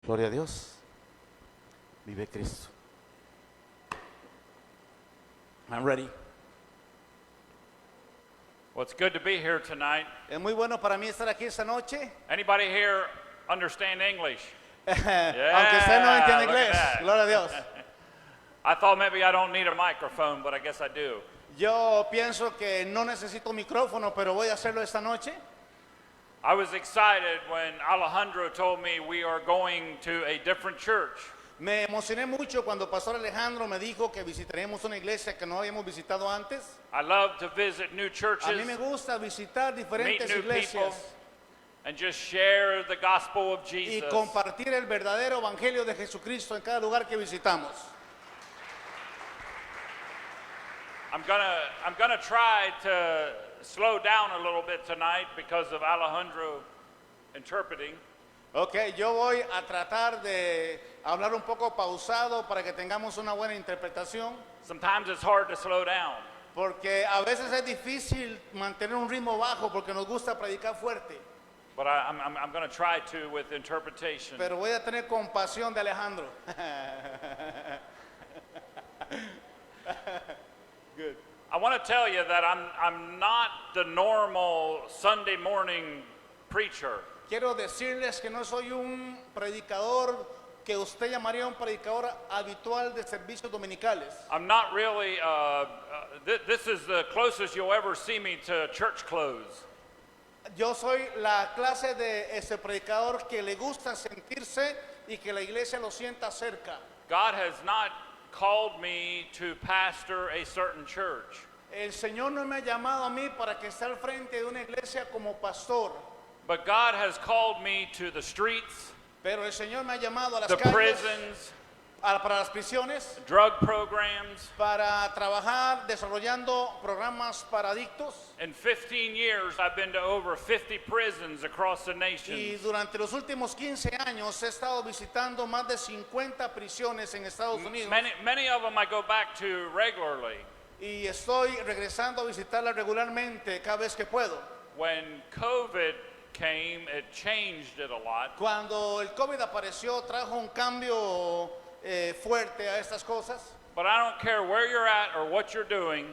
Gloria a Dios. Vive Cristo. I'm ready. Well, it's good to be here tonight. Es muy bueno para mí estar aquí esta noche. Anybody here understand English? Aunque usted no entiende look at inglés. that. Gloria a Dios. I thought maybe I don't need a microphone, but I guess I do. Yo pienso que no necesito micrófono, pero voy a hacerlo esta noche. I was excited when Alejandro told me we are going to a different church. Me emocioné mucho cuando Pastor Alejandro me dijo que visitaremos una iglesia que no habíamos visitado antes. I love to visit new A churches, mí me gusta visitar meet diferentes new people, iglesias and just share the gospel of y Jesus. compartir el verdadero evangelio de Jesucristo en cada lugar que visitamos. I'm gonna try to slow down a little bit tonight because of Alejandro interpreting. Ok, yo voy a tratar de hablar un poco pausado para que tengamos una buena interpretación, Sometimes it's hard to slow down. porque a veces es difícil mantener un ritmo bajo porque nos gusta predicar fuerte. But I'm going to try to with interpretation. Pero voy a tener compasión de Alejandro. Good. I want to tell you that I'm not the normal Sunday morning preacher. Quiero decirles que no soy un predicador que usted llamaría un predicador habitual de servicios dominicales. I'm not really, this is the closest you'll ever see me to church clothes. Yo soy la clase de ese predicador que le gusta sentirse y que la iglesia lo sienta cerca. God has not called me to pastor a certain church. El Señor no me ha llamado a mí para que esté al frente de una iglesia como pastor, But God has called me to the streets, pero el Señor me ha llamado a las the calles, prisons, para las prisiones, drug programs. para trabajar desarrollando programas para adictos. In 15 years, I've been to over 50 prisons across the nation. Y durante los últimos 15 años he estado visitando más de 50 prisiones en Estados Unidos. Many of them I go back to regularly. Y estoy regresando a visitarlas regularmente cada vez que puedo. When COVID came, it changed it a lot. Cuando el COVID apareció, trajo un cambio fuerte a estas cosas. But I don't care where you're at or what you're doing,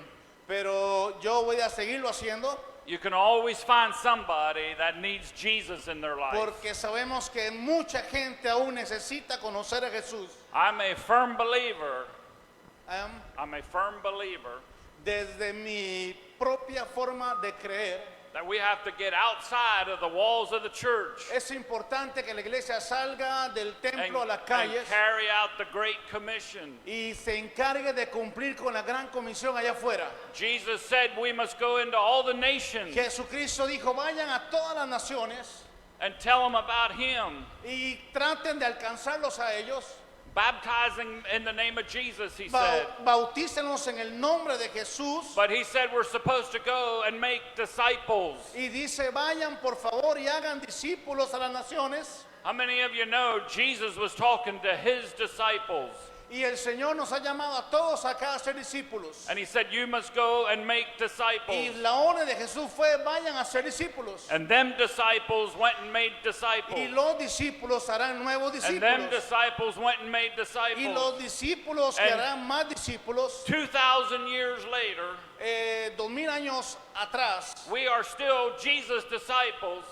Pero yo voy a seguirlo haciendo you can always find somebody that needs Jesus in their life. porque sabemos que mucha gente aún necesita conocer a Jesús. I'm a firm believer. Am, I'm a firm believer Desde mi propia forma de creer, that we have to get outside of the walls of the church es importante que la iglesia salga del and, templo a las and calles carry out the Great Commission. y se encargue de cumplir con la gran comisión allá afuera. Jesus said we must go into all the nations Jesucristo dijo, vayan a todas las naciones and tell them about Him. y traten de alcanzarlos a ellos. Baptizing in the name of Jesus, He said. Bautícenos en el nombre de Jesús. But He said we're supposed to go and make disciples. Y dice, vayan por favor y hagan discípulos a las naciones. How many of you know Jesus was talking to His disciples? Y el Señor nos ha llamado a todos acá a ser discípulos. And He said, you must go and make Y disciples. la orden de Jesús fue, vayan a ser discípulos. And them disciples went and made Y disciples. los discípulos harán nuevos And them discípulos. disciples went and made Y disciples. los discípulos que And- harán más discípulos, 2,000 years later, 2000 años atrás, we are still Jesus disciples.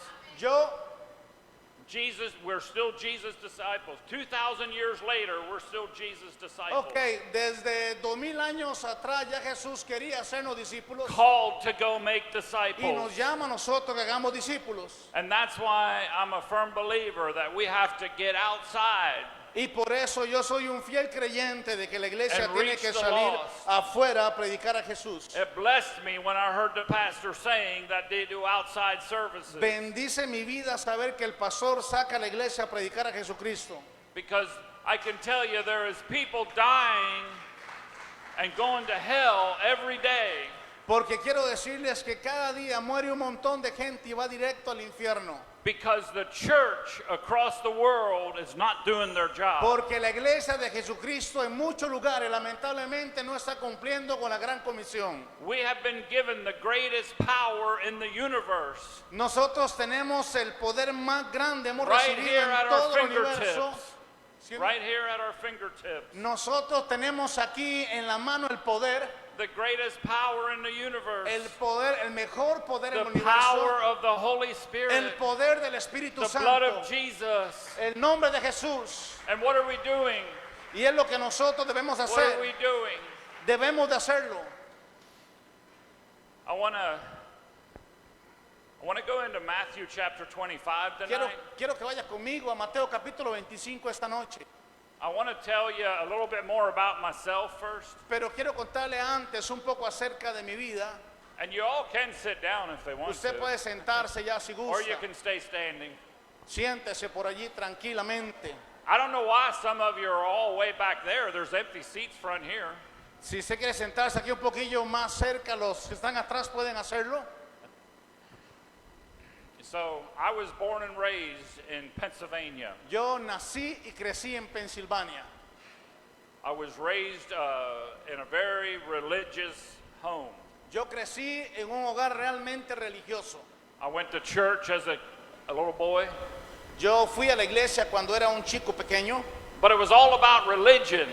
We're still Jesus disciples. 2,000 years later, we're still Jesus disciples. ok, desde 2000 años atrás ya Jesús quería hacernos discípulos Called to go make y disciples. nos llama a nosotros que hagamos discípulos. And that's why I'm a firm believer that we have to get outside Y por eso yo soy un fiel creyente de que la iglesia And tiene reach que the salir lost. afuera a predicar a Jesús. It blessed me when I heard the pastor saying that they do outside services. Bendice mi vida saber que el pastor saca a la iglesia a predicar a Jesucristo. Because I can tell you there is people dying and going to hell every day Porque quiero decirles que cada día muere un montón de gente y va directo al infierno. because the church across the world is not doing their job. Porque la iglesia de Jesucristo en muchos lugares lamentablemente no está cumpliendo con la gran comisión. We have been given the greatest power in the universe Nosotros tenemos el poder más grande, hemos right recibido here en at todo our el universo fingertips. right here at our fingertips. Nosotros tenemos aquí en la mano el poder, The greatest power in the universe. el poder, el mejor poder en el The power universo, of the Holy Spirit. el poder del Espíritu The blood Santo, of Jesus. el nombre de Jesús. And what are we doing? Y es lo que nosotros debemos What are hacer. we doing? Debemos de hacerlo. I want to go into Matthew chapter 25 tonight. Quiero que vaya conmigo a Mateo capítulo 25 esta noche. I want to tell you a little bit more about myself first. Pero quiero contarle antes un poco acerca de mi vida. And you all can sit down if they want Usted to. puede sentarse ya si Or you gusta. can stay standing. Siéntese por allí tranquilamente. I don't know why some of you are all way back there. There's empty seats front here. Si usted quiere sentarse aquí un poquillo más cerca, los que están atrás pueden hacerlo. So I was born and raised in Pennsylvania. Yo nací y crecí en Pensilvania. I was raised in a very religious home. Yo crecí en un hogar realmente religioso. I went to church as a little boy, Yo fui a la iglesia cuando era un chico pequeño, but it was all about religion.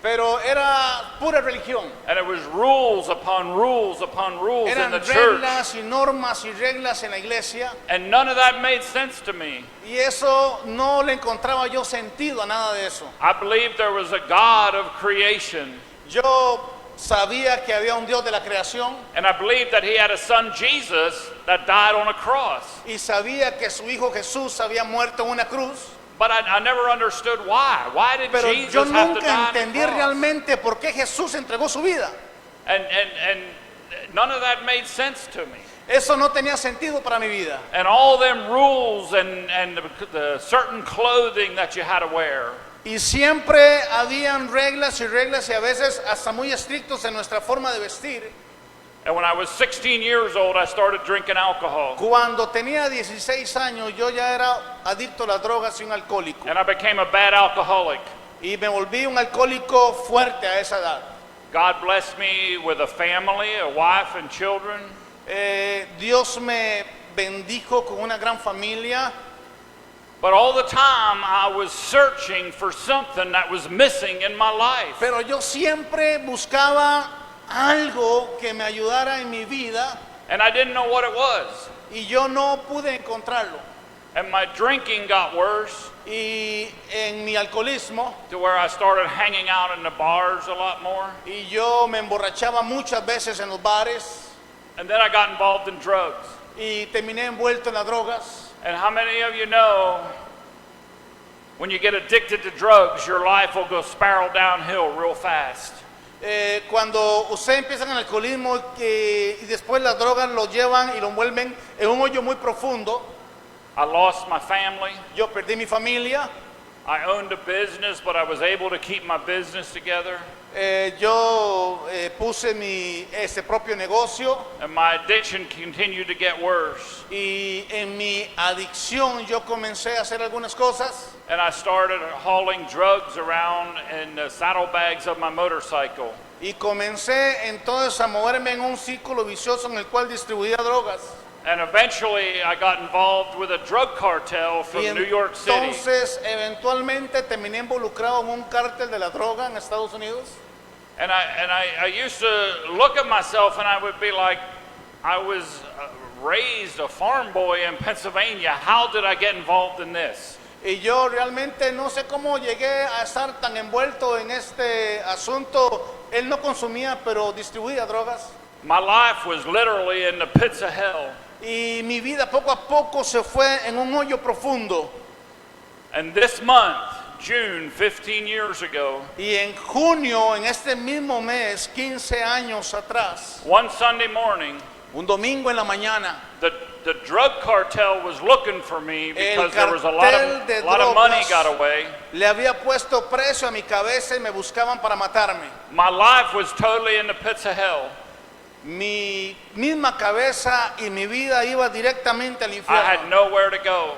pero era pura religión. And it was rules upon rules upon rules in Eran the church. reglas y normas y reglas en la iglesia. And none of that made sense to me. Y eso no le encontraba yo sentido a nada de eso. I believed there was a God of creation. Yo sabía que había un Dios de la creación And I believed that he had a son, Jesus, that died on a cross. y sabía que su hijo Jesús había muerto en una cruz. But I never understood why. Why did Pero Jesus yo have to nunca die on the entendí cross? realmente por qué Jesús entregó su vida. And none of that made sense to me. Eso no tenía sentido para mi vida. And all them rules and the certain clothing that you had to wear. Y siempre habían reglas y reglas y a veces hasta muy estrictos en nuestra forma de vestir. And when I was 16 years old, I started drinking alcohol. Cuando tenía 16 años yo ya era adicto a las drogas y un alcohólico. And I became a bad alcoholic. Y me volví un alcohólico fuerte a esa edad. God blessed me with a family, a wife and children. Dios me bendijo con una gran familia. But all the time I was searching for something that was missing in my life. Pero yo siempre buscaba algo que me ayudara en mi vida And I didn't know what it was. y yo no pude encontrarlo. And my drinking got worse Y en mi alcoholismo, to where I started hanging out in the bars a lot more. y yo me emborrachaba muchas veces en los bares And then I got involved in drugs. y terminé envuelto en las drogas. And how many of you know when you get addicted to drugs, your life will go spiral downhill real fast? Cuando usted empieza en el alcoholismo y después las drogas lo llevan y lo envuelven en un hoyo muy profundo. I lost my family. Yo perdí mi familia. I owned a business, but I was able to keep my business together. Yo puse ese propio negocio And my addiction continued to get worse. y en mi adicción yo comencé a hacer algunas cosas And I started hauling drugs around in the saddlebags of my motorcycle. y comencé entonces a moverme en un círculo vicioso en el cual distribuía drogas. And eventually I got involved with a drug cartel from Y New York City. entonces eventualmente terminé involucrado en un cártel de la droga en Estados Unidos. And I used to look at myself and I would be like, I was raised a farm boy in Pennsylvania. How did I get involved in this? Y yo realmente no sé cómo llegué a estar tan envuelto en este asunto. Él no consumía, pero distribuía drogas. My life was literally in the pits of hell. Y mi vida poco a poco se fue en un hoyo profundo. And this month, June, 15 years ago, Y en junio, en este mismo mes, 15 años atrás, one Sunday morning, un domingo en la mañana, the drug cartel was looking for me because there El was a lot cartel of money de got drogas away. le había puesto precio a mi cabeza y me buscaban para matarme. My life was totally in the pits of hell. Mi misma cabeza y mi vida iba directamente al I infierno. had nowhere to go.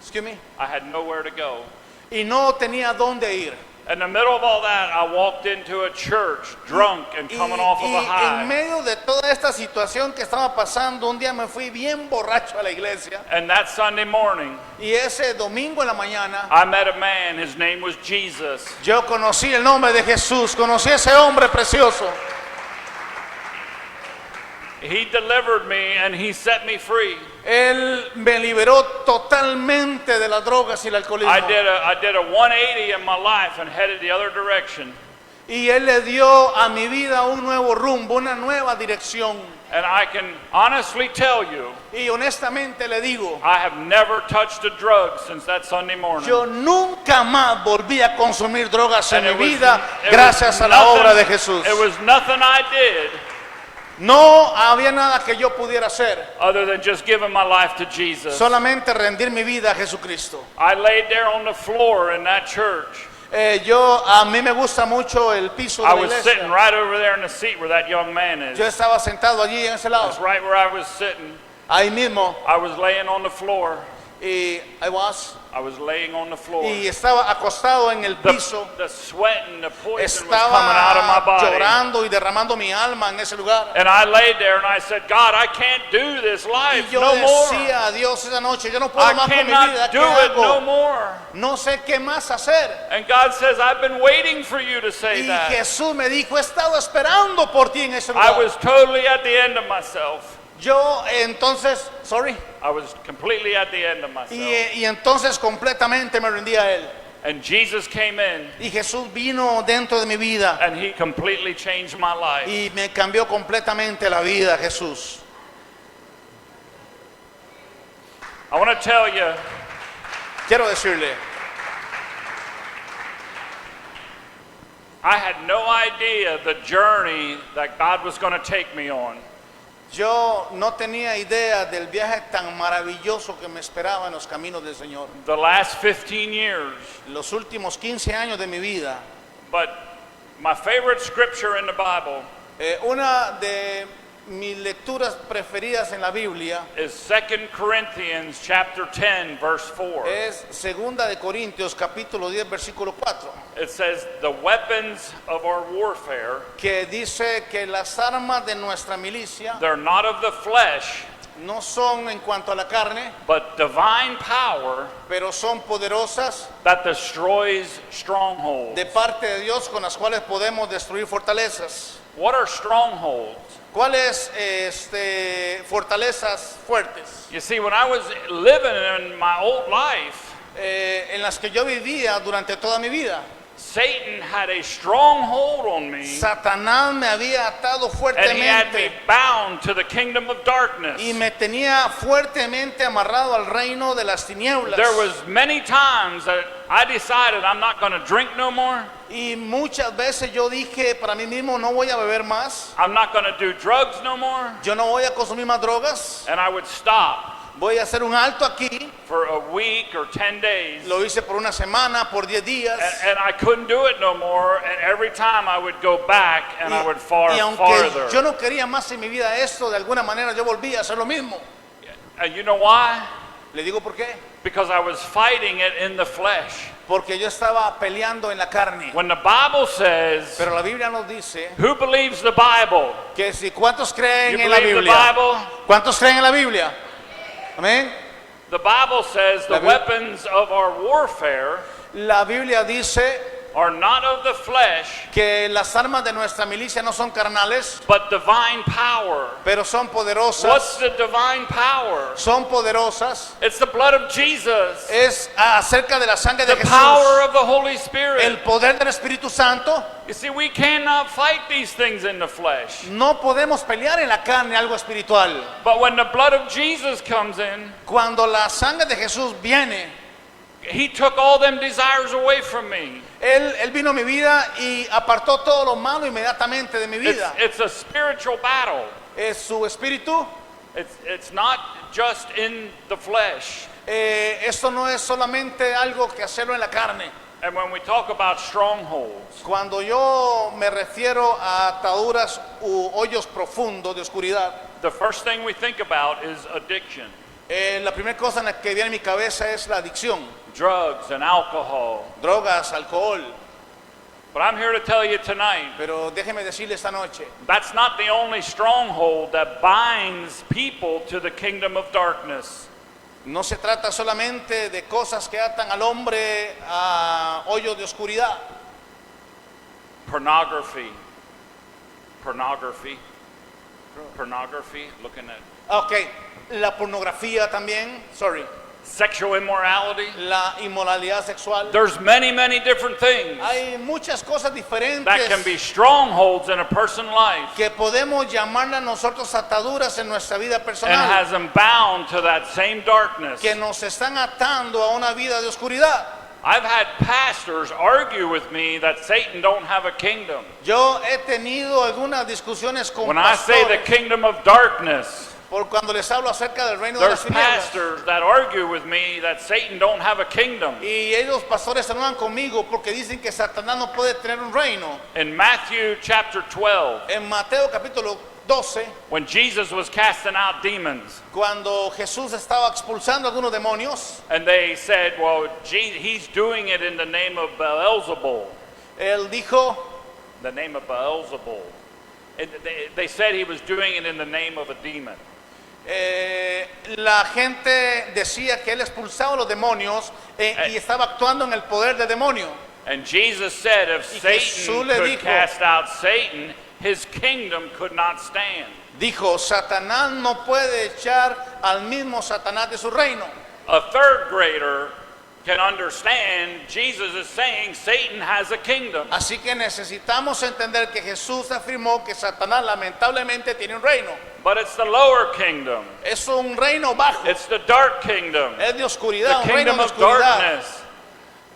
Excuse me. I had nowhere to go. Y no tenía dónde ir. In the middle of all that, I walked into a church drunk and coming off of a en high. medio de toda esta situación que estaba pasando, un día me fui bien borracho a la iglesia. And that Sunday morning, Y ese domingo en la mañana, I met a man. His name was Jesus. yo conocí el nombre de Jesús, conocí a ese hombre precioso. He delivered me and he set me free. Él me liberó totalmente de las drogas y el alcoholismo. I did a 180 in my life and headed the other direction. Y Él le dio a mi vida un nuevo rumbo, una nueva dirección. And I can honestly tell you, Y honestamente le digo, I have never touched a drug since that Sunday morning. yo nunca más volví a consumir drogas en And mi it was- vida it gracias was a la nothing- obra de Jesús. It was nothing I did No había nada que yo pudiera hacer, other than just giving my life to Jesus. solamente rendir mi vida a Jesucristo. I laid there on the floor in that church. A mí me gusta mucho el piso de I la was sitting iglesia. right over there in the seat where that young man is. Yo estaba sentado allí en ese lado, That's right where I was sitting. ahí mismo, I was laying on the floor. y I was laying on the floor. y estaba acostado en el piso. The sweat and the poison was coming out of my Estaba body. llorando y derramando mi alma en ese lugar. And I laid there and I said, God, I can't do this Y life yo no more. decía a Dios esa noche, yo no puedo I más con mi vida, cannot ¿qué do it no hago? more. No sé qué más hacer. And God says, I've been waiting for you to say Y that. Jesús me dijo, he estado esperando por ti en ese I lugar. was totally at the end of myself. Yo entonces, I was completely at the end of myself. y entonces completamente me rendí a Él. And Jesus came in Y Jesús vino dentro de mi vida and he completely changed my life. y me cambió completamente la vida, Jesús. I want to tell you, Quiero decirle, I had no idea the journey that God was going to take me on. yo no tenía idea del viaje tan maravilloso que me esperaba en los caminos del Señor. The last 15 years. Los últimos 15 años de mi vida, But my favorite scripture in the Bible una de mis lecturas preferidas en la Biblia is 2 Corinthians chapter 10 verse 4. es Segunda de Corintios capítulo 10 versículo 4, It says the weapons of our warfare, que dice que las armas de nuestra milicia they're not of the flesh, no son en cuanto a la carne, but divine power pero son poderosas that destroys strongholds. de parte de Dios con las cuales podemos destruir fortalezas. What are strongholds? ¿Cuáles fortalezas fuertes? You see, when I was living in my old life, En las que yo vivía durante toda mi vida. Satan had a stronghold on me, Satanás me había atado and he had me fuertemente bound to the kingdom of darkness. y me tenía fuertemente amarrado al reino de las tinieblas. There was many times that I decided I'm not going to drink no more. Y muchas veces yo dije para mí mismo, no voy a beber más, I'm not going to do drugs no more. yo no voy a consumir más drogas, And I would stop voy a hacer un alto aquí. for a week or 10 days. Lo hice por una semana, por 10 días. And I couldn't do it no more. And every time I would go back and I would far Y aunque farther. yo no quería más en mi vida esto, de alguna manera yo volví a hacer lo mismo. And you know why? Le digo por qué. Because I was fighting it in the flesh. Porque yo estaba peleando en la carne. When the Bible says, Pero la Biblia nos dice who believes the Bible? que si ¿cuántos creen You en la believe the Biblia? Bible? ¿Cuántos creen en la Biblia? Amén. The Bible says the La Bi- weapons of our warfare La Biblia dice are not of the flesh, que las armas de nuestra milicia no son carnales, but divine power. pero son poderosas. What's the divine power? Son poderosas. It's the blood of Jesus, Es acerca de la sangre de the power Jesús. of the Holy Spirit. El poder del Espíritu Santo. You see, we cannot fight these things in the flesh. No podemos pelear en la carne algo espiritual. But when the blood of Jesus comes in, Cuando la sangre de Jesús viene, He took all them desires away from me. Él vino a mi vida y apartó todo lo malo inmediatamente de mi vida. It's a spiritual battle. Es su espíritu. It's not just in the flesh. Esto no es solamente algo que hacerlo en la carne. And when we talk about strongholds, Cuando yo me refiero a ataduras u hoyos profundos de oscuridad, the first thing we think about is addiction, la primera cosa en la que viene a mi cabeza es la adicción, drugs and alcohol. drogas, alcohol. But I'm here to tell you tonight, Pero déjeme decirle esta noche, that's not the only stronghold that binds people to the kingdom of darkness. no se trata solamente de cosas que atan al hombre a hoyos de oscuridad. Pornography, looking at Ok, la pornografía también, sexual immorality. la inmoralidad sexual. There's many, many different things Hay muchas cosas diferentes that can be strongholds in a person's life que podemos llamarlas nosotros ataduras en nuestra vida and personal, has them bound to that same darkness. que nos están atando a una vida de oscuridad. I've had pastors argue with me that Satan don't have a kingdom. Yo he tenido algunas discusiones con When I say the pastores kingdom of darkness, por cuando les hablo acerca del reino de las there's tinieblas. pastors that argue with me that Satan don't have a kingdom. Y ellos pastores hablan conmigo porque dicen que Satanás no puede tener un reino. In Matthew chapter 12, En Mateo capítulo 12, when Jesus was casting out demons, cuando Jesús estaba expulsando a algunos demonios, and they said, well, he's doing it in the name of Beelzebul. él dijo, The name of Beelzebul. And they said he was doing it in the name of a demon. la gente decía que él expulsaba a los demonios y estaba actuando en el poder del demonio. And Jesus said if Y Satan Jesús le could dijo- cast out Satan, his kingdom could not stand. Dijo, Satanás no puede echar al mismo Satanás de su reino. A third grader can understand Jesus is saying Satan has a kingdom. Así que necesitamos entender que Jesús afirmó que Satanás lamentablemente tiene un reino. But it's the lower kingdom. Es un reino bajo, It's the dark kingdom. es de oscuridad, The un reino kingdom de of oscuridad. darkness.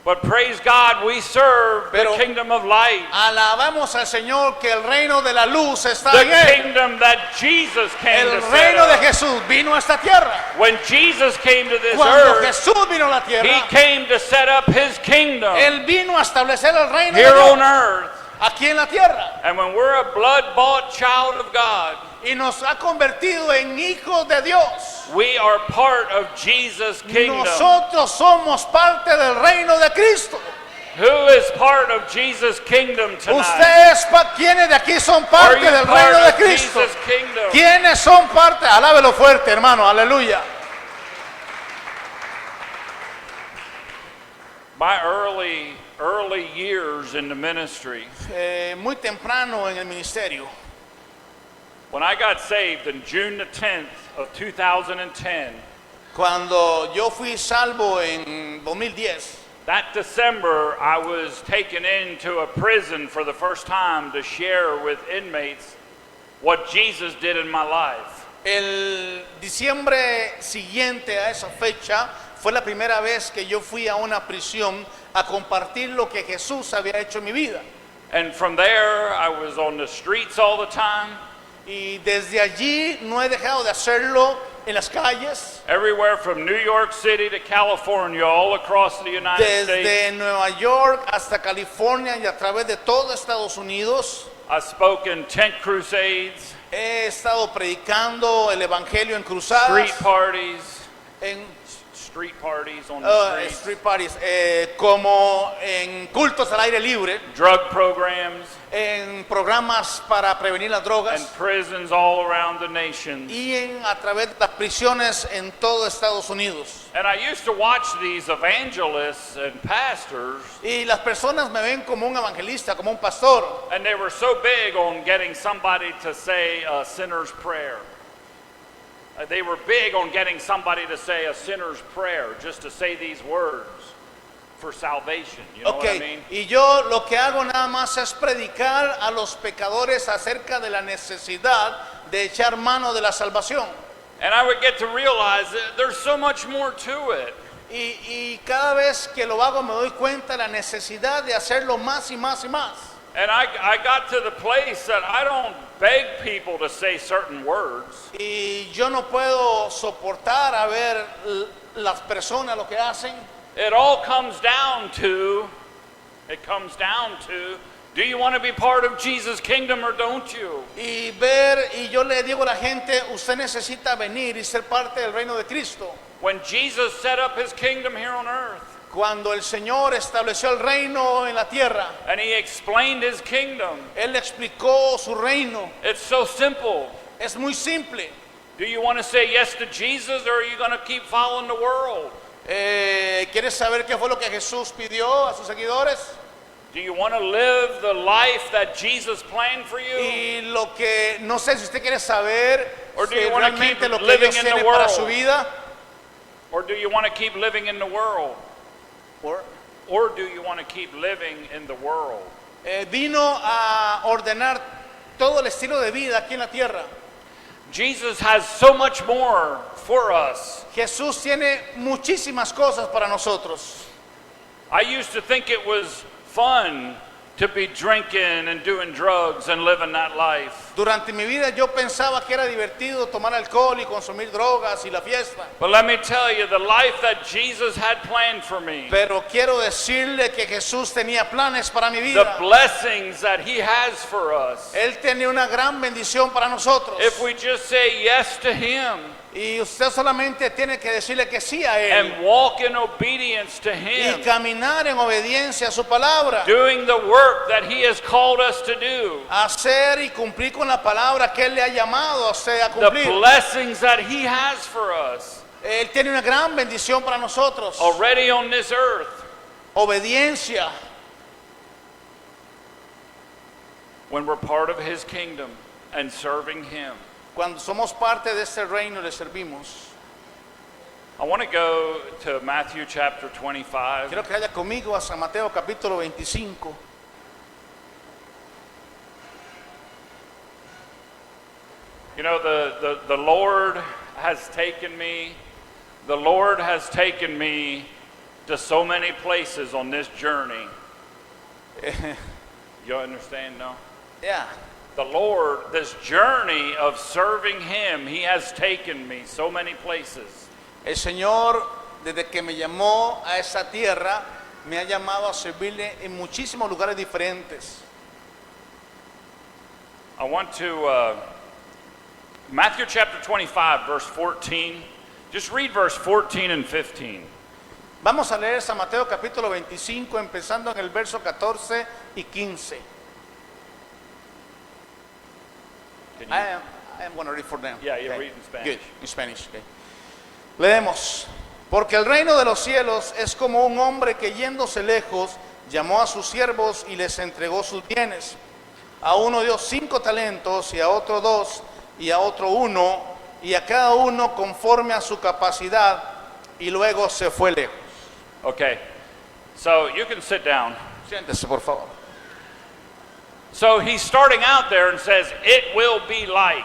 But praise God, we serve Pero- the kingdom of light. Alabamos al Señor que el reino de la luz está The en él. kingdom that Jesus came El to set reino de up. Jesús vino a esta tierra. When Jesus came to this Cuando earth, Jesús vino a la he tierra, came to set up his kingdom él vino a establecer el reino de here on Dios earth. aquí en la tierra. And when we're a blood-bought child of God, Y nos ha convertido en hijos de Dios. we are part of Jesus' kingdom. Nosotros somos parte del reino de Cristo. Who is part of Jesus' kingdom tonight? Ustedes, ¿quiénes de aquí son Are parte you del part reino de of Cristo? Jesus' kingdom? ¿Quiénes son parte? Alábelo fuerte, hermano, aleluya. My early years in the ministry, Muy temprano en el ministerio, when I got saved on June the 10th of 2010, cuando yo fui salvo en 2010, that December I was taken into a prison for the first time to share with inmates what Jesus did in my life. el diciembre siguiente a esa fecha fue la primera vez que yo fui a una prisión a compartir lo que Jesús había hecho en mi vida. And from there, I was on the streets all the time, Y desde allí no he dejado de hacerlo en las calles, everywhere from New York City to California, all across the United States. desde Nueva York hasta California y a través de todo Estados Unidos. I spoke in tent crusades, He estado predicando el evangelio en cruzadas, street parties, en on the streets, street parties, como en cultos al aire libre, drug programs, en programas para prevenir las and drogas prisons all around the nation. y a través de las prisiones en todo Estados Unidos. And I used to watch these evangelists and pastors, Y las personas me ven como un evangelista, como un pastor. and they were so big on getting somebody to say a sinner's prayer. They were big on getting somebody to say a sinner's prayer, just to say these words for salvation. You know what I mean? Y yo lo que hago nada más es predicar a los pecadores acerca de la necesidad de echar mano de la salvación. And I would get to realize that there's so much more to it. Y cada vez que lo hago me doy cuenta de la necesidad de hacerlo más y más y más. And I got to the place that I don't beg people to say certain words. Y yo no puedo soportar a ver las personas lo que hacen. It all comes down to, do you want to be part of Jesus' kingdom or don't you? Y yo le digo a la gente, usted necesita venir y ser parte del reino de Cristo. When Jesus set up his kingdom here on earth, Cuando el Señor estableció el reino en la tierra, and he explained his kingdom. Él explicó su reino. It's so simple. Es muy simple. Do you want to say yes to Jesus, or are you going to keep following the world? ¿Quieres saber qué fue lo que Jesús pidió a sus seguidores? Do you want to live the life that Jesus planned for you? Y lo que, no sé si usted quiere saber Or do si you wanna realmente keep lo que living Dios in the tiene para world? su vida. Or do you want to keep living in the world? Or- Or do you want to keep living in the world? Vino a ordenar todo el estilo de vida aquí en la tierra. Jesus has so much more for us. Jesús tiene muchísimas cosas para nosotros. I used to think it was fun to be drinking and doing drugs and living that life. Durante mi vida yo pensaba que era divertido tomar alcohol y consumir drogas y la fiesta. But let me tell you, the life that Jesus had planned for me, Pero quiero decirle que Jesús tenía planes para mi the vida. blessings that he has for us, Él tenía una gran bendición para nosotros. if we just say yes to him Y usted solamente tiene que decirle que sí a Él. and walk in obedience to Y him, caminar en obediencia a su palabra. doing the work that he has called us to do, Hacer y cumplir con la palabra que Él le ha llamado a usted a the cumplir. blessings that he has for us Él tiene una gran bendición para nosotros. already on this earth. Obediencia. When we're part of his kingdom and serving him. Cuando somos parte de este reino le servimos. I want to go to Matthew chapter 25. Quiero que vaya conmigo a San Mateo capítulo 25. You know, the Lord has taken me, the Lord has taken me to so many places on this journey. You understand, no? Ya. The Lord, this journey of serving him, he has taken me so many places. El Señor, desde que me llamó a esa tierra, me ha llamado a servirle en muchísimos lugares diferentes. I want to, Matthew chapter 25, verse 14. Just read verse 14 and 15. Vamos a leer San Mateo capítulo 25, empezando en el verso 14 y 15. Can you- I am going to read for them. Yeah, you Okay. read in Spanish. Good, in Spanish. Okay. Leemos. Porque el reino de los cielos es como un hombre que yéndose lejos llamó a sus siervos y les entregó sus bienes. A uno dio 5 talentos y a otro 2 y a otro 1 y a cada uno conforme a su capacidad y luego se fue lejos. Okay, so you can sit down. Siéntese, por favor. So he's starting out there and says, it will be like.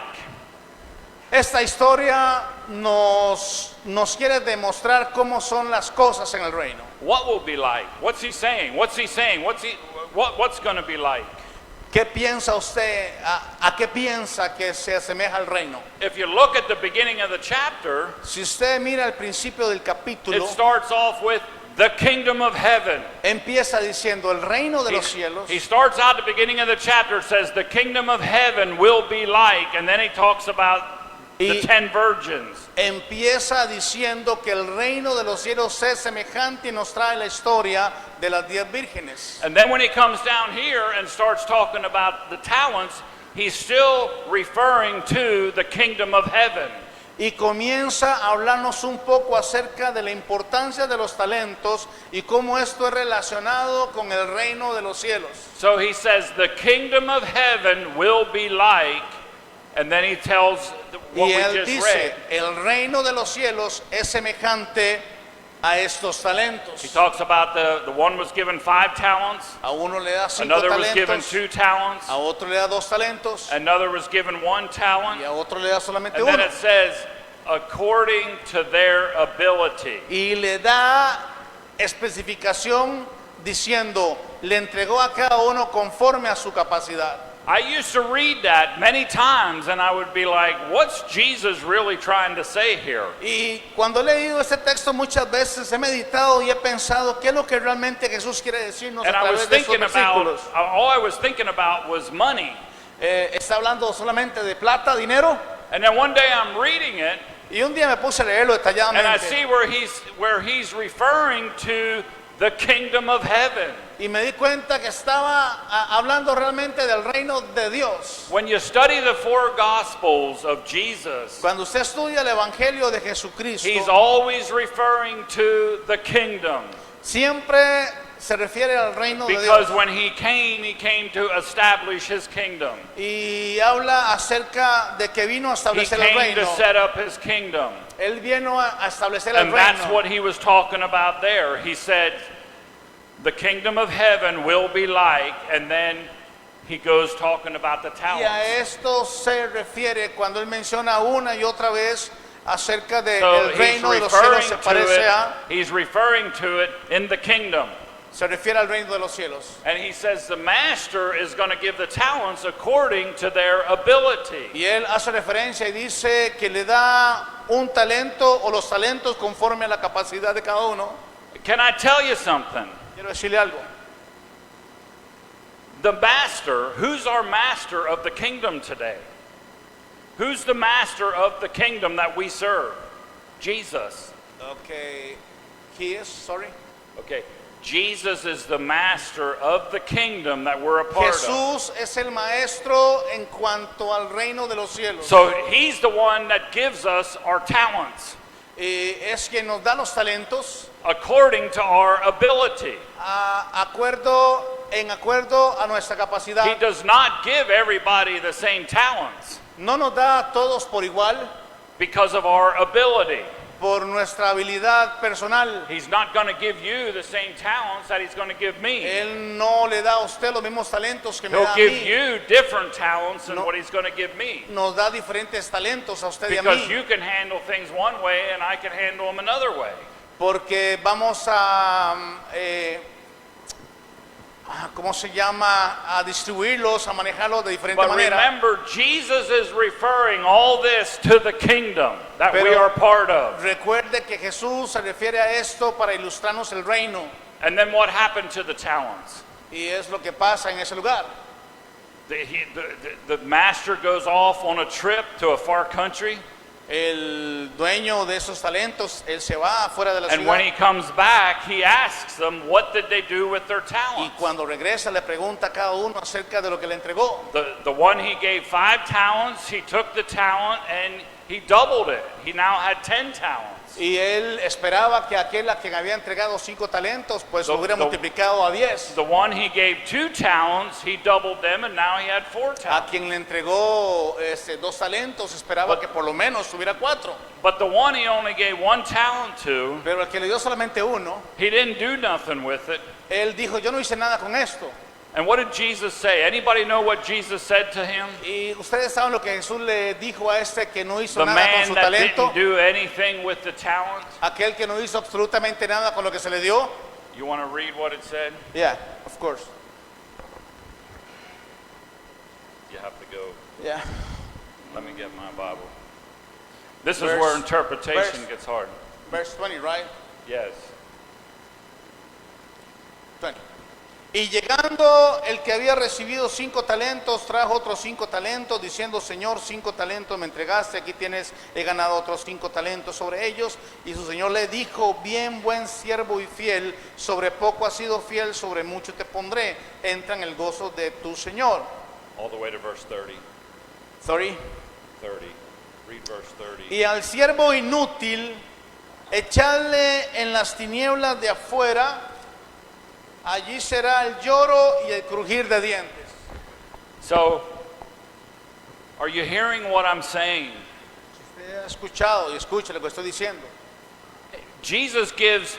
Esta historia nos quiere demostrar cómo son las cosas en el reino. What will be like? What's he saying? What's he saying? What's going to be like? ¿Qué piensa usted? ¿A qué piensa que se asemeja al reino? If you look at the beginning of the chapter, Si usted mira al principio del capítulo, it starts off with the kingdom of heaven. empieza diciendo el reino de los cielos. He starts out at the beginning of the chapter, says the kingdom of heaven will be like, and then he talks about the Y 10 virgins. empieza diciendo que el reino de los cielos es semejante y nos trae la historia de las 10 vírgenes. And then when he comes down here and starts talking about the talents, he's still referring to the kingdom of heaven. Y comienza a hablarnos un poco acerca de la importancia de los talentos y cómo esto es relacionado con el reino de los cielos. So he says the kingdom of heaven will be like, and then he tells what Y we él just dice, read. el reino de los cielos es semejante a estos talentos. He talks about the one was given 5 talents, A uno le da 5 another was given talentos, 2 talents, a otro le da 2 talentos another was given 1 talent, y a otro le da solamente and then uno. it says according to their ability. Y le da especificación diciendo, le entregó a cada uno conforme a su capacidad. I used to read that many times and I would be like, what's Jesus really trying to say here? Y cuando he leído este texto muchas veces he meditado y he pensado qué es lo que realmente Jesús quiere decirnos a And I was través de estos thinking about, versículos. all I was thinking about was money. Está hablando solamente de plata, dinero. And then one day I'm reading it Y un día me puse a leerlo and I detalladamente. see where he's referring to the kingdom of heaven. Y me di cuenta que estaba hablando realmente del reino de Dios. When you study the four gospels of Jesus, Cuando usted estudia el Evangelio de he's Jesucristo, always referring to the kingdom. siempre se refiere al reino de Because Dios. when he came to establish his kingdom. Y habla acerca de que vino a He establecer el came to reino. set up his kingdom. Él vino a establecer el And that's reino. what he was talking about there. He said, the kingdom of heaven will be like, and then he goes talking about the Y talents. a esto se refiere cuando él menciona una y otra vez acerca del So he's reino de los cielos. referring Se to parece it. a, He's referring to it in the kingdom. se refiere al reino de los cielos. And he says the master is going to give the talents according to their ability. Y él hace referencia y dice que le da un talento o los talentos conforme a la capacidad de cada uno. Can I tell you something? Quiero decirle algo. The master, who's our master of the kingdom today? Who's the master of the kingdom that we serve? Jesus. Okay, he is, sorry. Okay, Jesus is the master of the kingdom that we're a part of. Jesús es el maestro en cuanto al reino de los cielos. So he's the one that gives us our talents Es quien nos da los talentos according to our ability. en acuerdo a nuestra He capacidad. does not give everybody the same talents No nos da a todos por igual, because of our ability. por nuestra habilidad personal. He's not going to give you the same talents that he's going to give me. Él no le da a usted los mismos talentos que me He'll da a give mí. you different talents than No. what he's going to give me. Nos da diferentes talentos a usted y a Because mí. you can handle things one way and I can handle them another way. Porque vamos a, ¿cómo se llama? A distribuirlos, a manejarlos de diferente But manera. remember, Jesus is referring all this to the kingdom that we Pero- are part of. Recuerde que Jesús se refiere a esto para ilustrarnos el reino. And then what happened to the talents? Y es lo que pasa en ese lugar. The master goes off on a trip to a far country, El dueño de esos talentos, él se va afuera de la and when he ciudad. comes back, he asks them, what did they do with their Y talents? cuando regresa le pregunta a cada uno acerca de lo que le entregó. The one he gave 5 talents, he took the talent and he doubled it. He now had 10 talents. Y él esperaba que aquel a quien había entregado 5 talentos, pues lo hubiera The- multiplicado a 10. The one he gave 2 talents, he doubled them and now he had 4 A talents. quien le entregó 2 talentos, esperaba But- que por lo menos tuviera 4. But the one he only gave 1 talent to, Pero el que le dio solamente uno, he didn't do nothing with it. él dijo, yo no hice nada con esto. And what did Jesus say? Anybody know what Jesus said to him? Y ustedes saben lo que Jesús le dijo a este que no hizo The nada con man su that talento, didn't do anything with the talent. aquel que no hizo absolutamente nada con lo que se le dio. You want to read what it said? Yeah, of course. You have to go. Yeah. Let me get my Bible. This is Verse- where interpretation verse- gets hard. Verse 20, right? Yes. 20. Y llegando el que había recibido 5 talentos, trajo otros 5 talentos, diciendo, Señor, 5 talentos me entregaste, aquí tienes, he ganado otros 5 talentos sobre ellos. Y su Señor le dijo, bien buen siervo y fiel, sobre poco has sido fiel, sobre mucho te pondré, entra en el gozo de tu Señor. All the way to verse 30. 30. 30. Read verse 30. Y al siervo inútil, echadle en las tinieblas de afuera, allí será el lloro y el crujir de dientes. So, are you hearing what I'm saying? Usted ha escuchado y escucha lo que estoy diciendo. Jesus gives,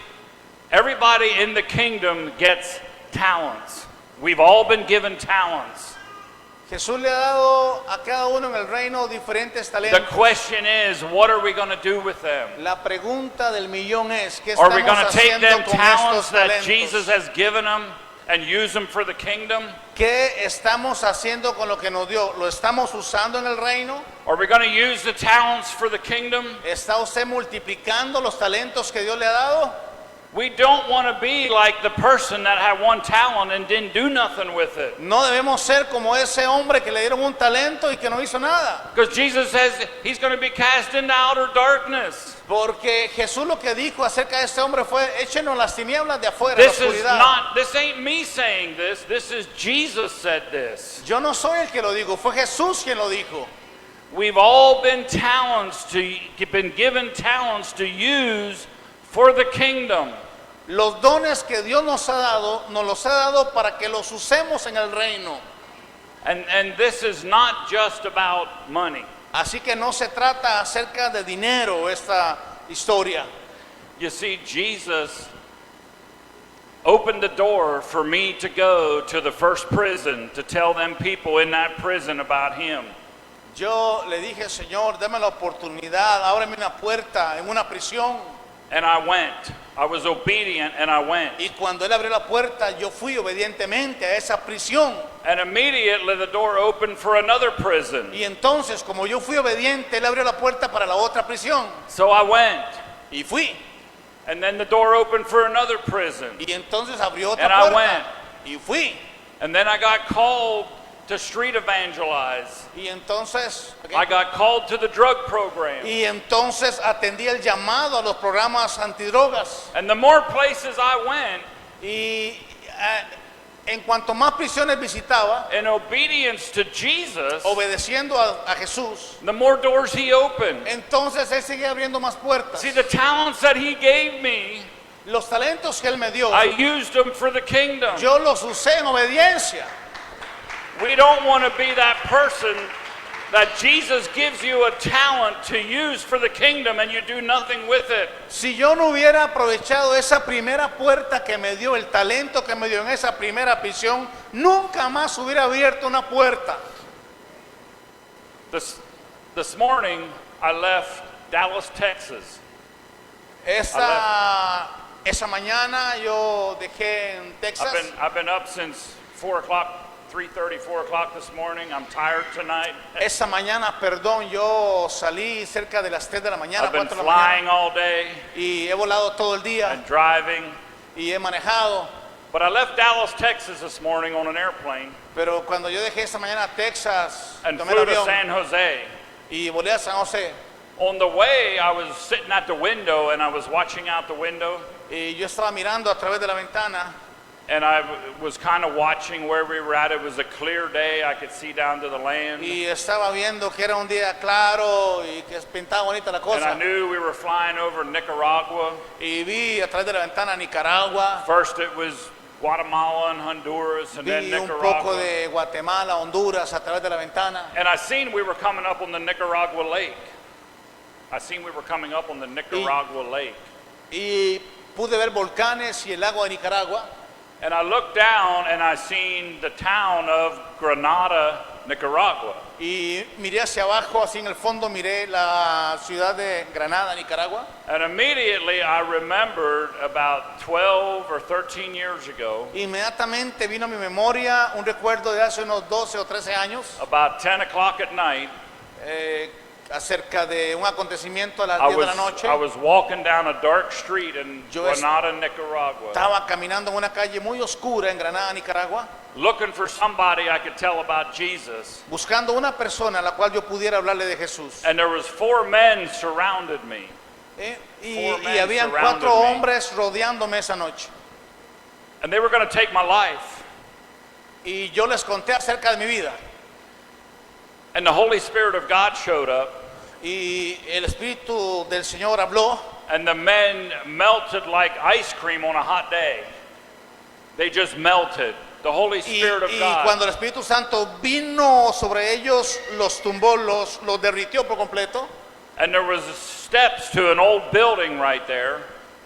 everybody in the kingdom gets talents. We've all been given talents. Jesús le ha dado a cada uno en el reino diferentes The talentos. question is, what are we going to do with them? La pregunta del millón es, ¿qué Are we estamos going to take haciendo them con talents estos that Jesus talentos? has given them and use them for the kingdom? ¿Qué estamos haciendo con lo que nos dio? ¿Lo estamos usando en el reino? Are we going to use the talents for the kingdom? ¿Está usted multiplicando los talentos que Dios le ha dado? We don't want to be like the person that had one talent and didn't do nothing with it. No debemos ser como ese hombre que le dieron un talento y que no hizo nada. Because Jesus says he's going to be cast into outer darkness. Porque Jesús lo que dijo acerca de este hombre fue, échenos las tinieblas de afuera, la This is oscuridad. not, this ain't me saying this. This is Jesus said this. Yo no soy el que lo digo, fue Jesús quien lo dijo. We've all been given talents to use for the kingdom. Los dones que Dios nos ha dado, nos los ha dado para que los usemos en el reino. And this is not just about money. Así que no se trata acerca de dinero esta historia. You see, Jesus opened the door for me to go to the first prison to tell them people in that prison about him. Yo le dije, Señor, dame la oportunidad, ábreme una puerta en una prisión. And I went. I was obedient and I went. Y cuando Él abrió la puerta, yo fui obedientemente a esa prisión. And immediately the door opened for another prison. Y entonces, como yo fui obediente, Él abrió la puerta para la otra prisión. So I went. Y fui. And then the door opened for another prison. Y entonces abrió otra And I puerta. went. Y fui. And then I got called to street evangelize. Y entonces, I got called to the drug program. y entonces atendí el llamado a los programas antidrogas. And the more places I went, Y en cuanto más prisiones visitaba, in obedience to Jesus, obedeciendo a Jesús, the more doors he opened. entonces Él sigue abriendo más puertas. See, the talents that he gave me, Los talentos que Él me dio, I used them for the kingdom. yo los usé en obediencia. We don't want to be that person that Jesus gives you a talent to use for the kingdom and you do nothing with it. Si yo no hubiera aprovechado esa primera puerta que me dio, el talento que me dio en esa primera prisión, nunca más hubiera abierto una puerta. This morning, I left Dallas, Texas. Esa mañana yo dejé en Texas. I've been up since 4 o'clock. 3:30, 4 o'clock this morning. I'm tired tonight. Esa mañana, perdón, yo salí cerca de las 3 de la mañana, I've been 4 de la mañana, flying all day y he volado todo el día and driving. y he manejado. But I left Dallas, Texas this morning on an airplane Pero cuando yo dejé esa mañana Texas, and tomé el flew to avión San Jose. y volé a San José. On the way, I was sitting at the window and I was watching out the window. Y yo estaba mirando a través de la ventana. And I was kind of watching where we were at. It was a clear day. I could see down to the land. Y estaba viendo que era un día claro y que pintaba bonita la And cosa. I knew we were flying over Nicaragua. Y vi a través de la ventana Nicaragua, First it was Guatemala and Honduras and then vi un poco Nicaragua. de Guatemala, Honduras a través de la ventana. And I seen we were coming up on the Nicaragua lake. I seen we were coming up on the Nicaragua lake. Y pude ver volcanes y el lago de Nicaragua. And I looked down and I seen the town of Granada, Nicaragua. Y miré hacia abajo, así en el fondo miré la ciudad de Granada, Nicaragua. And immediately I remembered about 12 or 13 years ago, Inmediatamente vino a mi memoria un recuerdo de hace unos 12 o 13 años, about 10 o'clock at night, acerca de un acontecimiento a las 10 de la noche. I was walking down a dark street in Yo es- Granada, Nicaragua, Estaba caminando en una calle muy oscura en Granada, Nicaragua, looking for somebody I could tell about Jesus. buscando una persona a la cual yo pudiera hablarle de Jesús. And there was 4 men surrounded me. Y Four men habían surrounded 4 me. hombres rodeándome esa noche. And they were going to take my life. Y yo les conté acerca de mi vida. And the Holy Spirit of God showed up. Y el Espíritu del Señor habló. And the men melted like ice cream on a hot day. They just melted. The Holy Y, Spirit of y God. cuando el Espíritu Santo vino sobre ellos, los tumbó, los derritió por completo. And there was steps to an old building right there.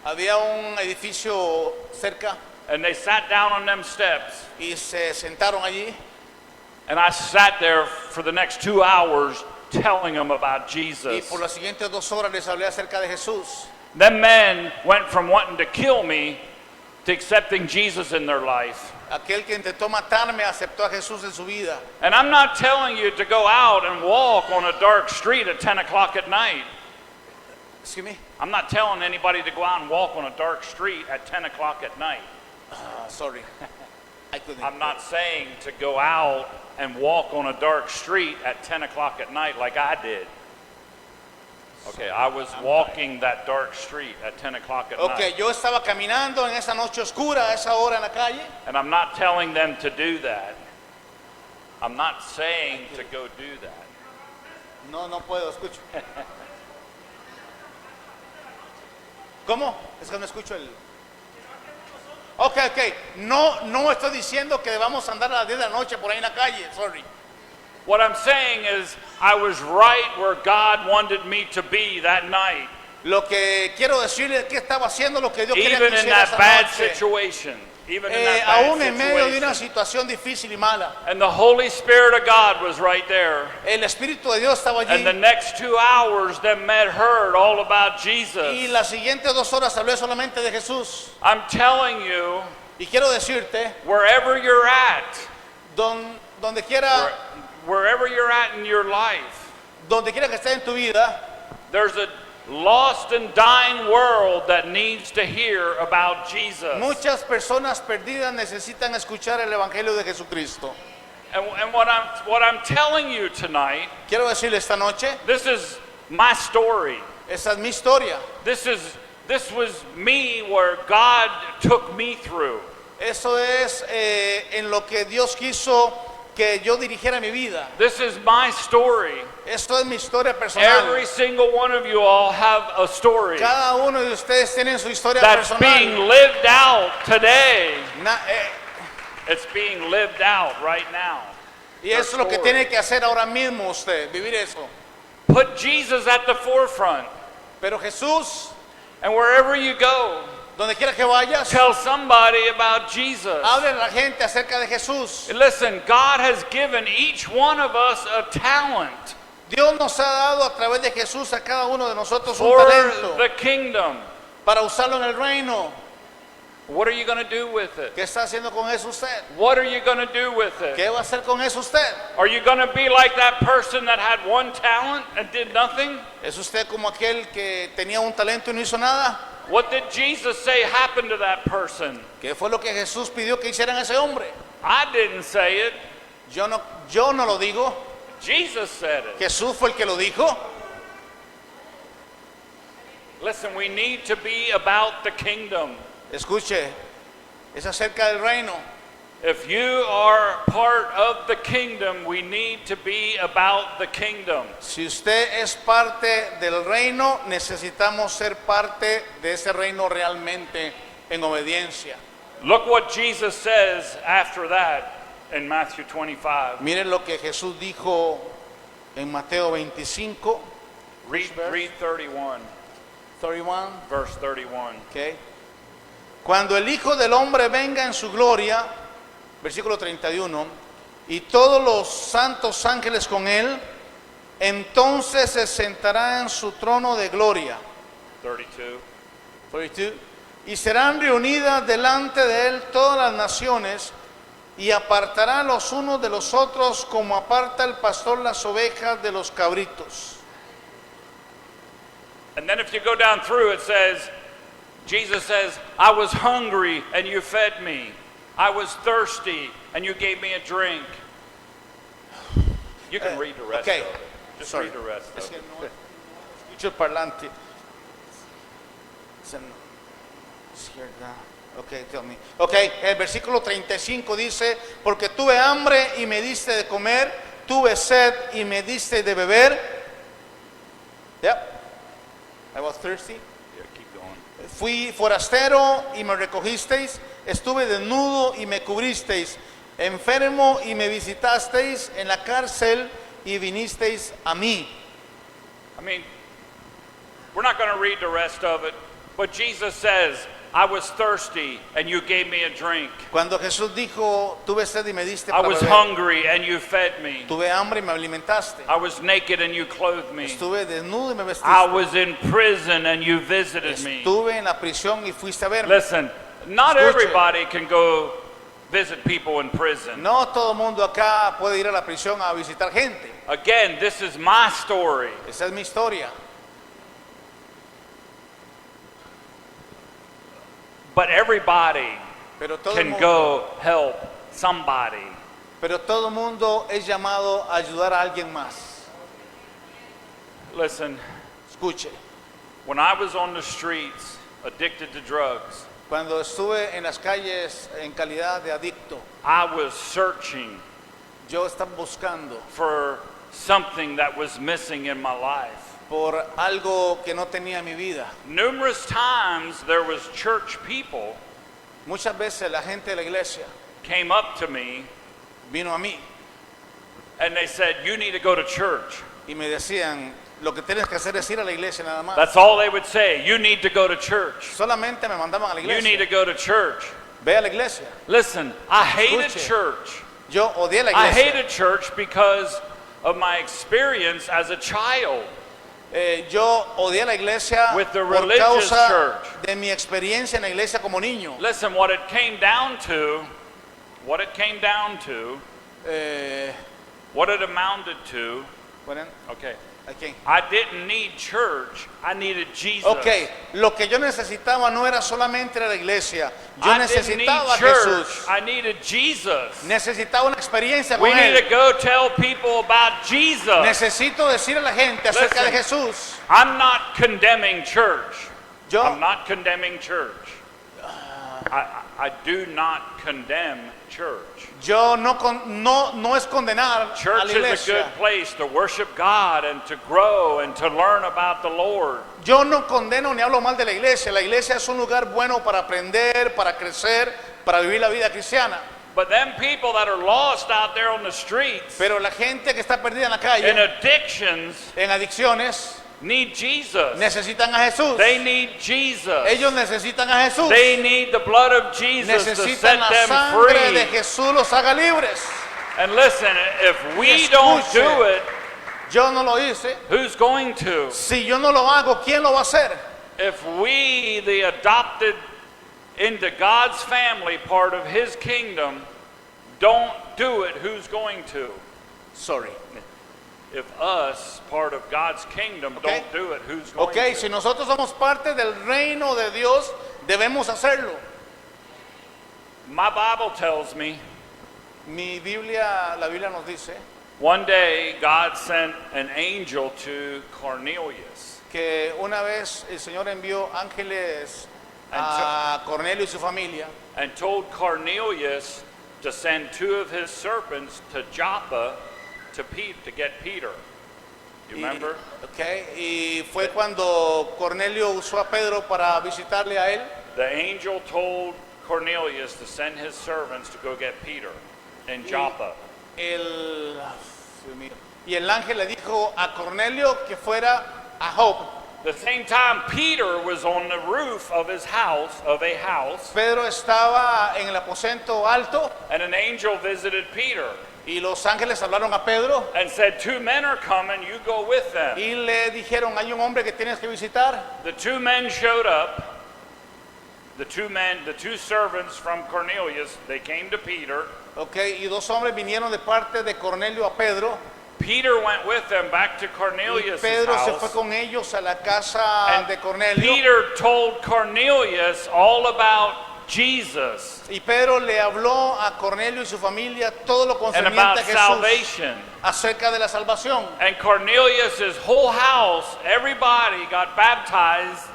Había un edificio cerca And they sat down on them steps. y se sentaron allí. And I sat there for the next 2 hours telling them about Y Jesus. por las siguientes 2 horas les hablé acerca de Jesús. Them men went from wanting to kill me to accepting Jesus in their life. Aquel que intentó matarme aceptó a Jesús en su vida. And I'm not telling you to go out and walk on a dark street at 10 o'clock at night. Excuse me. I'm not telling anybody to go out and walk on a dark street at 10 o'clock at night. Sorry. I couldn't. I'm not saying to go out and walk on a dark street at 10 o'clock at night like I did. Okay, I was walking that dark street at 10 o'clock at Ok, night. yo estaba caminando en esa noche oscura, a esa hora en la calle. And I'm not telling them to do that. I'm not saying to go do that. No, no puedo, escucho. ¿Cómo? Es que no escucho el... Ok, ok. No estoy diciendo que debamos andar a las 10 de la noche por ahí en la calle. Sorry. What I'm saying is I was right where God wanted me to be that night. Lo que quiero decirle es que estaba haciendo lo que Dios quería que Even in hiciera that esa bad noche. situation. Even in that bad Aún en medio de una situation. situación difícil y mala. And the Holy Spirit of God was right there. El Espíritu de Dios estaba allí. And the next 2 hours, them men heard all about Y Jesus. las siguientes 2 horas hablé solamente de Jesús. I'm telling you, Y quiero decirte, wherever you're at, donde quiera wherever you're at in your life, que estés en tu vida, there's a lost and dying world that needs to hear about Jesus. muchas personas perdidas necesitan escuchar el Evangelio de Jesucristo. And what I'm telling you tonight, Quiero decirle esta noche, this is my story. esa es mi historia. This was me where God took me through. Eso es en lo que Dios quiso que yo dirigiera mi vida. This is my story. Esto es mi historia personal. Every single one of you all have a story Cada uno de ustedes tiene su historia that's being personal. lived out today. Eh, It's being lived out right now. y eso es lo que story. tiene que hacer ahora mismo usted, vivir eso. Put Jesus at the forefront. Pero Jesús, And wherever you go, donde quiera que vayas, tell somebody about Jesus. hable a la gente acerca de Jesús. Listen, God has given each one of us a talent Dios nos ha dado a través de Jesús a cada uno de nosotros un for talento the kingdom. para usarlo en el reino. What are you going to do with it? ¿Qué está haciendo con eso usted? What are you going to do with it? ¿Qué va a hacer con eso usted? Are you going to be like that person that had one talent and did nothing? ¿Es usted como aquel que tenía un talento y no hizo nada? What did Jesus say happened to that person? ¿Qué fue lo que Jesús pidió que hicieran a ese hombre? I didn't say it. Yo no lo digo. Jesus said it. Jesús fue el que lo dijo. Listen, we need to be about the kingdom. Escuche, es acerca del reino. If you are part of the kingdom, we need to be about the kingdom. Si usted es parte del reino, necesitamos ser parte de ese reino realmente en obediencia. Look what Jesus says after that in Matthew 25. Miren lo que Jesús dijo en Mateo 25, Read 31, 31. verse 31. Okay. Cuando el Hijo del Hombre venga en su gloria, versículo 31, y todos los santos ángeles con él, entonces se sentará en su trono de gloria. 32. 32. Y serán reunidas delante de él todas las naciones, y apartará los unos de los otros como aparta el pastor las ovejas de los cabritos. And then if you go down through, it says, Jesus says, I was hungry and you fed me. I was thirsty and you gave me a drink. You can read the rest okay. of it. Just Sorry. read the rest Es of que it. no escucho el parlante. Izquierda. Ok, tell me. Ok, el versículo 35 dice, porque tuve hambre y me diste de comer, tuve sed y me diste de beber. Yep. I was thirsty. Yeah, keep going. Fui forastero y me recogisteis, estuve desnudo y me cubristeis, enfermo y me visitasteis, en la cárcel y vinisteis a mí. I mean, we're not going to read the rest of it, but Jesus says, I was thirsty and you gave me a drink. Cuando Jesús dijo, tuve sed y me diste I para was beber, hungry and you fed me. tuve hambre y me alimentaste, I was naked and you clothed me. estuve desnudo y me I vestiste, was in prison and you visited me. estuve en la prisión y fuiste a verme. Listen, not Escuche. everybody can go visit people in prison. No todo el mundo acá puede ir a la prisión a visitar gente. Again, this is my story. Esa es mi historia. But everybody pero todo el can mundo, go help somebody. pero todo mundo es llamado a ayudar a alguien más. Listen, Escuche, when I was on the streets addicted to drugs, cuando estuve en las calles en calidad de adicto, I was searching yo estaba buscando for something that was missing in my life. por algo que no tenía en mi vida. Numerous times there was church people Muchas veces la gente de la iglesia came up to me vino a mí and they said, "You need to go to church." y me decían, lo que tienes que hacer es ir a la iglesia nada más. That's all they would say. You need to go to church. Solamente me mandaban a la You need to iglesia. go to church. Ve a la iglesia. Listen, I hated Escuche. church. Yo odié la I iglesia. hated church because of my experience as a child. Yo odié la iglesia With the por religious causa church. de mi experiencia en la iglesia como niño. Listen, what it came down to, Eh, what it amounted to, bueno, okay, aquí. I didn't need church, I needed Jesus. Ok, lo que yo necesitaba no era solamente la iglesia, yo I didn't need necesitaba a church, Jesús. I needed Jesus. Necesitaba una experiencia We con need Él. to go tell people about Jesus. Necesito decir a la gente acerca de Listen. Jesús. I'm not condemning church. Yo, I'm not condemning church. I do not condemn church. yo no es condenar a la Church is a iglesia. good place to worship God and to grow and to learn about the Lord. Yo no condeno ni hablo mal de la iglesia. La iglesia es un lugar bueno para aprender, para crecer, para vivir la vida cristiana. But them people that are lost out there on the streets Pero la gente que está perdida en la in calle, addictions en adicciones, need Jesus. necesitan a Jesús. They need Jesus. Ellos necesitan a Jesús. They need the blood of Jesus to Necesitan set la them sangre de free. Jesús los haga libres. And listen, if we Escuche. don't do it, Yo no lo hice. who's going to? Si yo no lo hago, ¿quién lo va a hacer? If we, the adopted into God's family, part of His kingdom, don't do it, who's going to? Sorry. If us, part of God's kingdom, Okay. don't do it, who's going Ok, to? si nosotros somos parte del reino de Dios, debemos hacerlo. My Bible tells me La Biblia nos dice one day God sent an angel to Cornelius. que una vez el Señor envió ángeles a Cornelio y su familia And told Cornelius to send two of his servants to Joppa to get Peter. You remember? Y fue cuando Cornelio usó a Pedro para visitarle a él. The angel told Cornelius to send his servants to go get Peter in Joppa. Dios mío. Y el ángel le dijo a Cornelio que fuera a Jope. The same time Peter was on the roof of his house, Pedro estaba en el aposento alto and an angel visited Peter y los ángeles hablaron a Pedro and said, "Two men are coming, you go with them." y le dijeron, hay un hombre que tienes que visitar. The two men showed up. The two servants from Cornelius, they came to Peter. Y dos hombres vinieron de parte de Cornelio a Pedro. Peter went with them back to Y Cornelius' Pedro se fue house. con ellos a la casa de And Cornelio. Peter told Cornelius all about Jesus Y Pedro le habló a Cornelio y su familia todo lo and concerniente about a Jesús salvation. acerca de la salvación. And Cornelius' whole house, everybody got baptized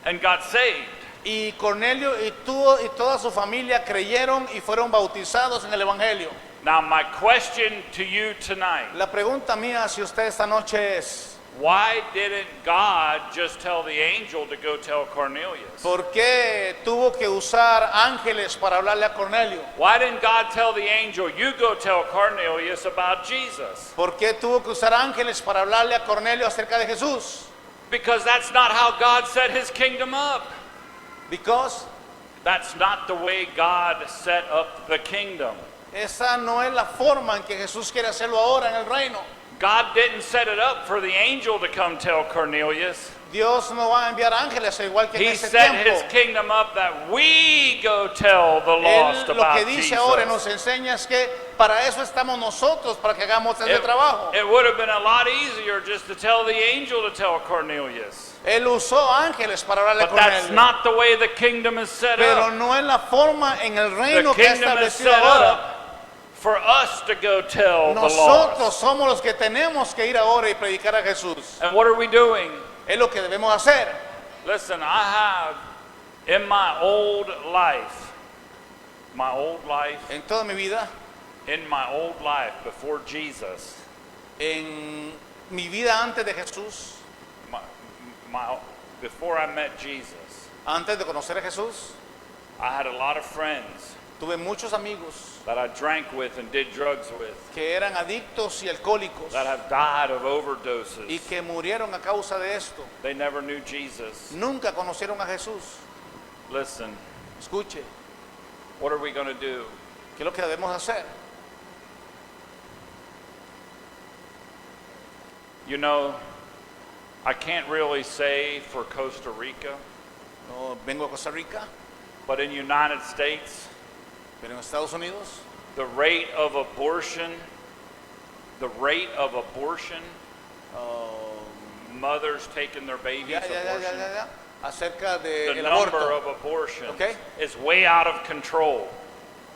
and got saved. Y Cornelio y toda su familia creyeron y fueron bautizados en el Evangelio. Now my question to you tonight, La pregunta mía hacia usted esta noche es, why didn't God just tell the angel to go tell Cornelius? ¿por qué tuvo que usar ángeles para hablarle a Cornelio? Why didn't God tell the angel, you go tell Cornelius about Jesus? ¿Por qué tuvo que usar ángeles para hablarle a Cornelio acerca de Jesús? Because that's not how God set his kingdom up. Because That's not the way God set up the kingdom. esa no es la forma en que Jesús quiere hacerlo ahora en el reino. God didn't set it up for the angel to come tell Cornelius. Dios no va a enviar ángeles igual que en He ese set tiempo. his kingdom up that we go tell the lost Él lo about que dice Jesus. ahora nos enseña es que para eso estamos nosotros, para que hagamos ese trabajo. It would have been a lot easier just to tell the angel to tell Cornelius. Él usó ángeles para hablarle But con that's él. not the way the kingdom is set Pero up. no es la forma en el The reino que ha kingdom is establecido set ahora. up for us to go tell the Nosotros lost. somos los que tenemos que ir ahora y predicar a Jesús. And what are we doing? Es lo que debemos hacer. Listen, I have in my old life, En toda mi vida, before Jesus, en mi vida antes de Jesús, before I met Jesus, antes de conocer a Jesús, I had a lot of friends tuve muchos amigos that I drank with and did drugs with que eran adictos y alcohólicos that have died of y overdoses. que murieron a causa de esto. They never knew Jesus. Nunca conocieron a Jesús. Listen, Escuche, what are we going to do? ¿qué es lo que debemos hacer? You know, I can't really say for Costa Rica, No, vengo a Costa Rica, but in United States, pero en Estados Unidos, the rate of abortion, mothers taking their babies, abortion, acerca the del number aborto, of abortions Okay. is way out of control.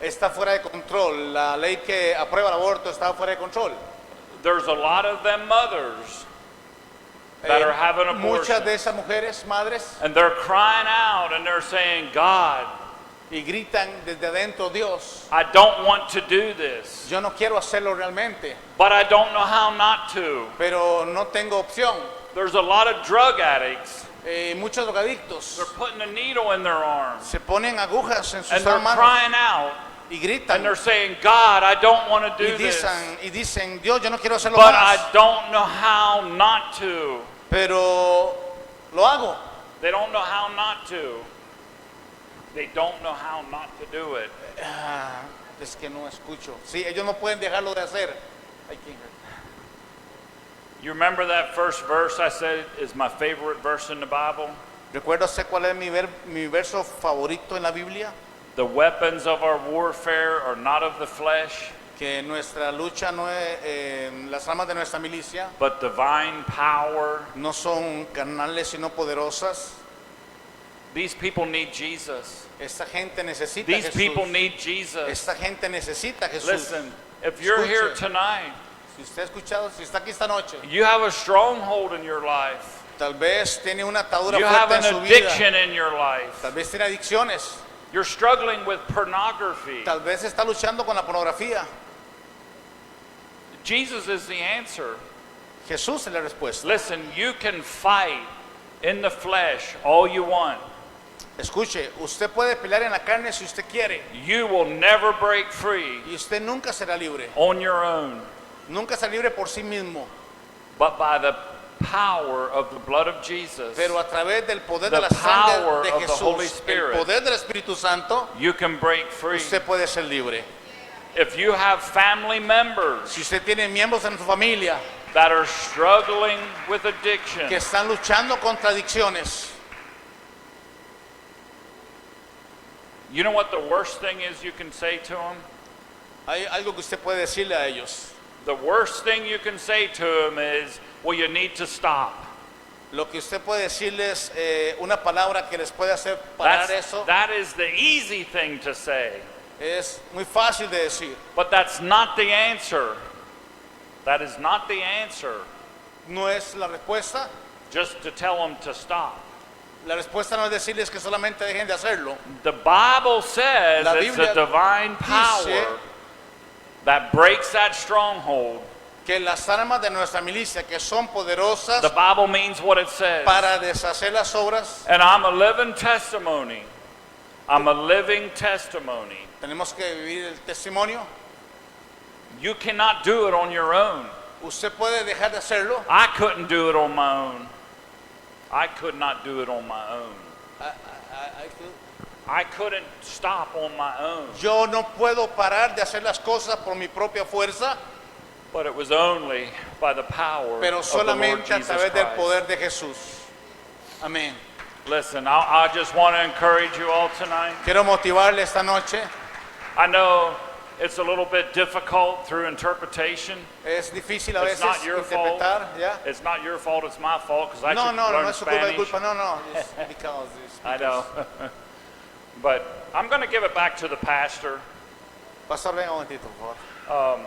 está fuera de control. La ley que aprueba el aborto está fuera de control. There's a lot of them mothers that are having Muchas de abortions, esas mujeres, madres, and they're crying out and they're saying, God, y gritan desde adentro, Dios, I don't want to do this, yo no quiero hacerlo realmente, but I don't know how not to. pero no tengo opción. There's a lot of drug addicts. Muchos drogadictos They're putting a needle in their arm se ponen agujas en sus and they're manos crying out y and gritan they're saying, God, I don't want to y do this, dicen, Dios, yo no quiero hacerlo but más, I don't know how not to. pero lo hago. They don't know how not to. They don't know how not to do it. Es que no escucho. Sí, ellos no pueden dejarlo de hacer. Ay, ¿quién? You remember that first verse I said is my favorite verse in the Bible? ¿Recuerdas cuál es mi verso favorito en la Biblia? The weapons of our warfare are not of the flesh, Que nuestra lucha no es, las armas de nuestra milicia but divine power. no son carnales sino poderosas. These people need Jesus. Esta gente necesita These Jesús. people need Jesus. Esta gente necesita Jesús. Listen, if you're here Escuche. tonight, Si usted ha escuchado, si está aquí esta noche, you have a stronghold in your life. tal vez tiene una atadura You have fuerte en an su vida. addiction in your life. Tal vez tiene adicciones. You're struggling with pornography. Tal vez está luchando con la pornografía. Jesus is the answer. Jesús es la respuesta. Listen, you can fight in the flesh all you want. Escuche, usted puede pelear en la carne si usted quiere You will never break free y usted nunca será libre. on your own, Nunca será libre por sí mismo, but by the power of the blood of Jesus, pero a través del poder The de la sangre power de of the Holy Jesús, Spirit. el poder del Espíritu Santo, you can break free. usted puede ser libre. If you have family members Si usted tiene miembros en su familia that are struggling with addiction, que están luchando contra adicciones, you know what the worst thing is you can say to them? hay algo que usted puede decirle a ellos. The worst thing you can say to them is, well, you need to stop. Lo que usted puede decirles, una palabra que les puede hacer parar eso, That is the easy thing to say, es muy fácil de decir. but that's not the answer. That is not the answer, No es la respuesta. just to tell them to stop. La respuesta no es decirles que solamente dejen de hacerlo. The Bible says La it's Biblia the divine power dice that breaks that stronghold. Que las armas de nuestra milicia, que son poderosas The Bible means what it says. para deshacer las obras, And I'm a living testimony. I'm a living testimony. tenemos que vivir el testimonio. You cannot do it on your own. Usted puede dejar de hacerlo. I couldn't do it on my own. I could not do it on my own. I couldn't stop on my own. Yo no puedo parar de hacer las cosas por mi propia fuerza. But it was only by the power pero of the Lord solamente a Jesus través del Christ. poder de Jesús. Amén. Listen, I just want to encourage you all tonight. Quiero motivarle esta noche. I know it's a little bit difficult through interpretation. Es difícil a It's veces not your fault. interpretar, ¿ya? It's not your fault, it's my fault because I No, should no, no, learn no es su culpa, es Spanish. culpa, no, no. It's because, I know. But I'm going to give it back to the pastor. Pastor, venga un momentito, por favor.